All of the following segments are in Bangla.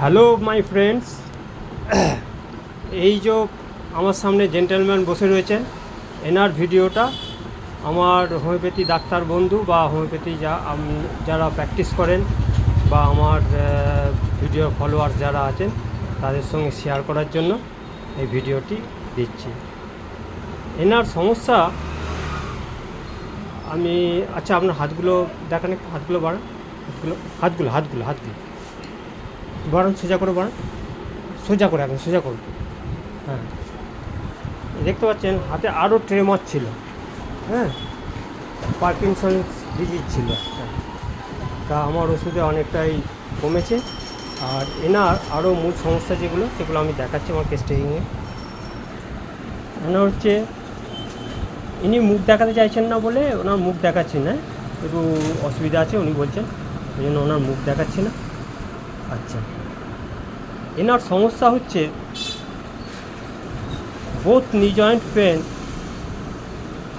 হ্যালো মাই ফ্রেন্ডস, এই যে আমার সামনে জেন্টেলম্যান বসে রয়েছেন, এনার ভিডিওটা আমার হোমিওপ্যাথি ডাক্তার বন্ধু বা হোমিওপ্যাথি যারা প্র্যাকটিস করেন বা আমার ভিডিও ফলোয়ার যারা আছেন তাদের সঙ্গে শেয়ার করার জন্য এই ভিডিওটি দিচ্ছি। এনার সমস্যা আমি আচ্ছা আপনার হাতগুলো দেখান, একটু হাতগুলো বাড়ান, হাতগুলো বাড়ান, সোজা করে বাড়ান, সোজা করে এখন সোজা করুন। হ্যাঁ, দেখতে পাচ্ছেন হাতে আরও ট্রেমর ছিল, হ্যাঁ, পার্কিনসন্স ডিজিজ ছিল। তা আমার ওষুধে অনেকটাই কমেছে। আর এনার আরও মূল সমস্যা যেগুলো সেগুলো আমি দেখাচ্ছি আমার কেস টেকিংয়ে। এনার হচ্ছে ইনি মুখ দেখাতে চাইছেন না বলে ওনার মুখ দেখাচ্ছি না, একটু অসুবিধা আছে উনি বলছেন, ওই জন্য ওনার মুখ দেখাচ্ছি না। আচ্ছা, এনার সমস্যা হচ্ছে বোথ নি জয়েন্ট পেন,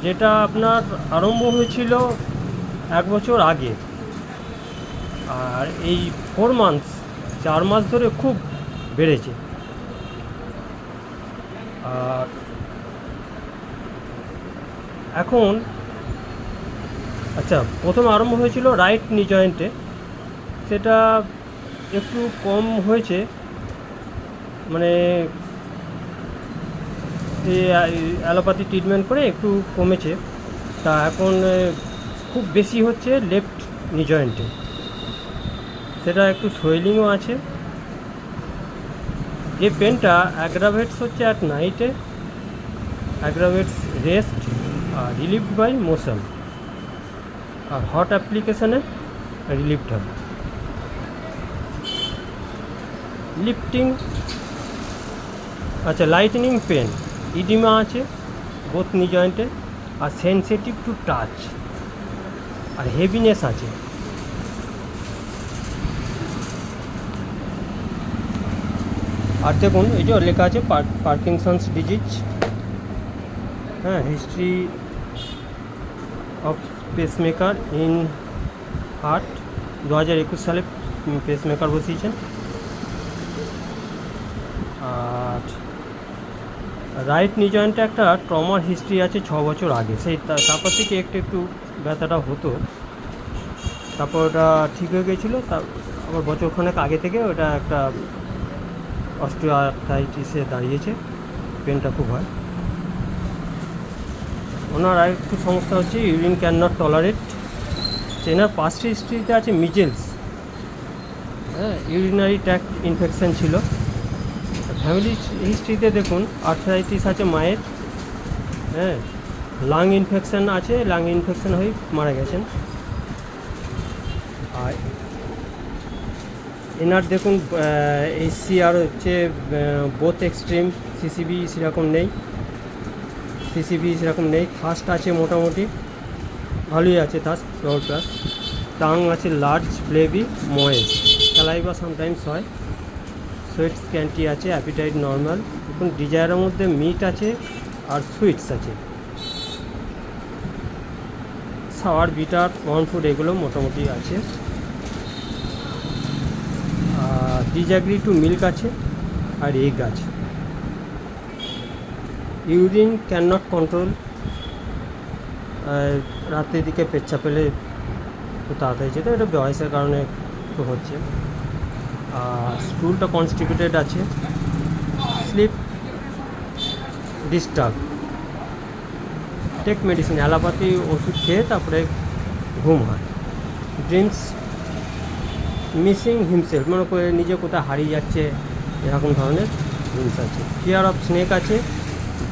যেটা আপনার আরম্ভ হয়েছিল 1 বছর আগে, আর এই 4 মাস ধরে খুব বেড়েছে। আর এখন আচ্ছা, প্রথমে আরম্ভ হয়েছিল রাইট নি জয়েন্টে, সেটা একটু কম হয়েছে, মানে অ্যালোপ্যাথি ট্রিটমেন্ট করে একটু কমেছে। তা এখন খুব বেশি হচ্ছে লেফট নি জয়েন্টে, সেটা একটু সোয়েলিংও আছে। যে পেনটা অ্যাগ্রাভেটস হচ্ছে অ্যাট নাইটে, অ্যাগ্রাভেটস রেস্ট আর রিলিভড বাই মোশন, আর হট অ্যাপ্লিকেশনে রিলিভড হবে। লিফটিং, আচ্ছা, লাইটনিং পেন, ইডিমা আছে বোথ নি জয়েন্টে, আর সেন্সিটিভ টু টাচ, আর হেভিনেস আছে। আর দেখুন এই যে লেখা আছে পার্কিনসন্স ডিজিজ, হ্যাঁ, history of pacemaker in heart, 2021 সালে পেসমেকার বসিয়েছেন। আর রাইট নি জয়েন্টে একটা ট্রমার হিস্ট্রি আছে 6 বছর আগে, সেই তারপর থেকে একটু ব্যথাটা হতো, তারপর ওটা ঠিক হয়ে গিয়েছিলো। আবার বছরখানেক আগে থেকে ওটা একটা অস্টিওআর্থ্রাইটিসে দাঁড়িয়েছে, পেনটা খুব হয়। ওনার আরেকটু সমস্যা হচ্ছে ইউরিন ক্যান নট টলারেট। এনার পাস্ট হিস্ট্রিতে আছে মিজেলস, হ্যাঁ, ইউরিনারি ট্র্যাক্ট ইনফেকশান ছিল। ফ্যামিলি হিস্ট্রিতে দেখুন আর্থ্রাইটিস আছে মায়ের, হ্যাঁ, লাং ইনফেকশান আছে, লাং ইনফেকশান হয়ে মারা গেছেন। আর এনার দেখুন এসসি আর হচ্ছে বোথ এক্সট্রিম, সিসিবি সেরকম নেই, থার্স্ট আছে মোটামুটি ভালোই আছে, থার্স্ট প্লাস। টাং আছে লার্জ, ফ্লেভি, ময়েস, স্যালাইভা সামটাইমস হয়, সুইট স্ক্যান্টি আছে, অ্যাপিটাইট নর্মাল। দেখুন ডিজায়ারের মধ্যে মিট আছে আর সুইটস আছে, সাওয়ার, বিটার, কর্ন ফুড এগুলো মোটামুটি আছে। ডিজাগ্রি টু মিল্ক আছে আর এগ আছে। ইউরিন ক্যান নট কন্ট্রোল, রাতের দিকে পেচ্ছা পেলে খুব তাড়াতাড়ি যেতে, এটা বয়সের কারণে একটু হচ্ছে। স্টুলটা কনস্টিটিউটেড আছে। Sleep disturb, take medicine, allopathy ওষুধ খেয়ে তারপরে ঘুম হয়। ড্রিমস মিসিং হিমসেলফ, মনে করে নিজে কোথায় হারিয়ে যাচ্ছে, এরকম ধরনের ড্রিমস আছে। ফিয়ার অফ স্নেক আছে,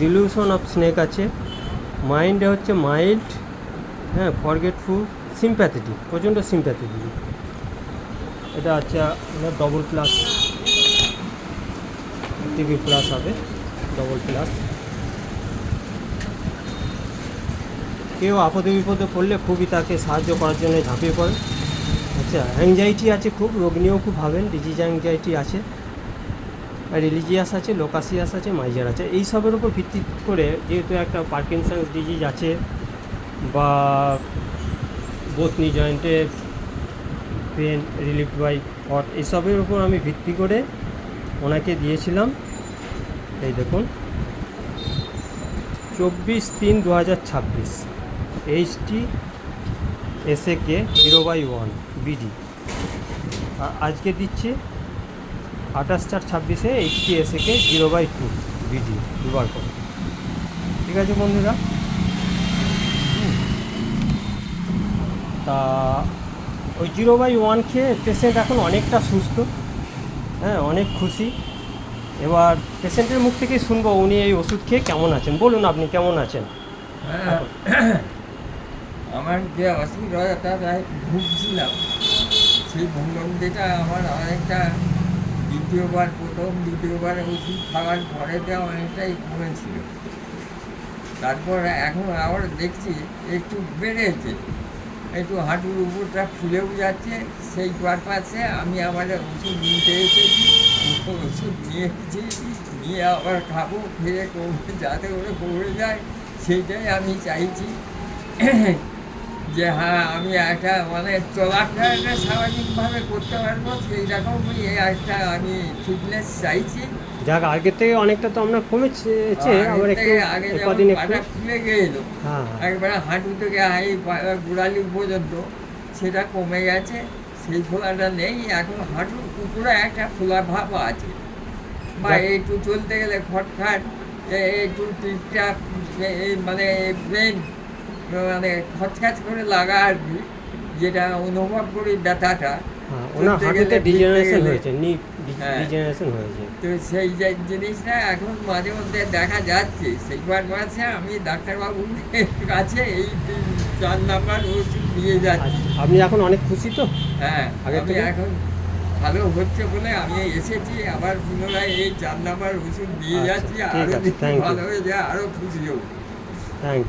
ডিলিউশন অফ স্নেক আছে। মাইন্ডে হচ্ছে মাইল্ড, হ্যাঁ, ফরগেটফুল, সিম্প্যাথেটিক, প্রচণ্ড সিম্প্যাথেটিক। এটা হচ্ছে ডবল প্লাস, টিভি প্লাস হবে, ডবল প্লাস। কেউ আপদে বিপদে পড়লে খুবই তাকে সাহায্য করার জন্য ঝাঁপিয়ে পড়ে। আচ্ছা, অ্যাংজাইটি আছে খুব, রোগ নিয়েও খুব ভাবেন, ডিজিজ অ্যাংজাইটি আছে, রিলিজিয়াস আছে, লোকাসিয়াস আছে, মাইজার আছে। এই সবের উপর ভিত্তি করে যেহেতু একটা পার্কিনসন্স ডিজিজ আছে বা বোথ নি জয়েন্টে পেন রিলিভড বাই এসবের উপর আমি ভিত্তি করে ওনাকে দিয়েছিলাম। এই দেখুন 24/3/2026 HT SAK 0/1 BD। আর আজকে দিচ্ছি 28/4/26 HT SAK 0/2 BD দুবার করে। ঠিক আছে বন্ধুরা, তা ওই 0/1 খেয়ে পেশেন্ট এখন অনেকটা সুস্থ, হ্যাঁ অনেক খুশি। এবার পেশেন্টের মুখ থেকেই শুনবো উনি এই ওষুধ খেয়ে কেমন আছেন। বলুন আপনি কেমন আছেন? হ্যাঁ, আমার যে অসুবিধাটা ভুগছিলাম সেই ভুগন্তিটা আমার অনেকটা দ্বিতীয়বার ওষুধ খাওয়ার পরেতে অনেকটাই কমেছিল। তারপর এখন আবার দেখছি একটু বেড়েছে, একটু হাঁটুর উপরটা ফুলেও যাচ্ছে। সেই পারপাসে আমি আবার ওষুধ নিতে এসেছি, ওষুধ নিয়ে আবার খাবো, খেয়ে কমে যাতে করে কমে যায় সেইটাই আমি চাইছি। যে হ্যাঁ আমি একটা মানে চলাফেরাটা স্বাভাবিকভাবে করতে পারবো সেই রকমই একটা আমি ফিটনেস চাইছি। যাক আগের থেকে অনেকটা তো আমরা কমেছে, আবার একটু আগে কদিন যেমন একটু পাটা ফুলে গেল, হ্যাঁ একবারে হাঁটু থেকে গোড়ালি পর্যন্ত সেটা কমে গেছে, সেই ফোলাটা নেই। এখন হাঁটুর উপরে একটা ফোলা ভাব আছে, বা একটু চলতে গেলে খটখাট, একটু পিঠটা মানে ব্রেন মানে খচখাচ করে লাগা আর কি, যেটা অনুভব করি ব্যথাটা। হ্যাঁ ওনার চলতে হাঁটুতে গেলে, ডিজেনারেশন ফিরতে গেলে। হয়েছে, নি হ্যাঁ। ডিজেনারেশন হয়েছে। তো সেই যে জিনিসটা এখন মাঝে মধ্যে দেখা যাচ্ছে। সেইবার মাসে আমি ডাক্তারবাবুর কাছে এই 4 নাম্বার ওষুধ নিয়ে যাচ্ছি। আপনি এখন অনেক খুশি তো? হ্যাঁ, আগের আমি থেকে? এখন ভালো হচ্ছে বলে আমি এসেছি, আবার পুনরায় এই 4 নাম্বার ওষুধ নিয়ে আচ্ছা, যাচ্ছি। ঠিক আরও আছে, যদি thank you. ভালো হয়ে যায় আরও খুশি হব। Thank you.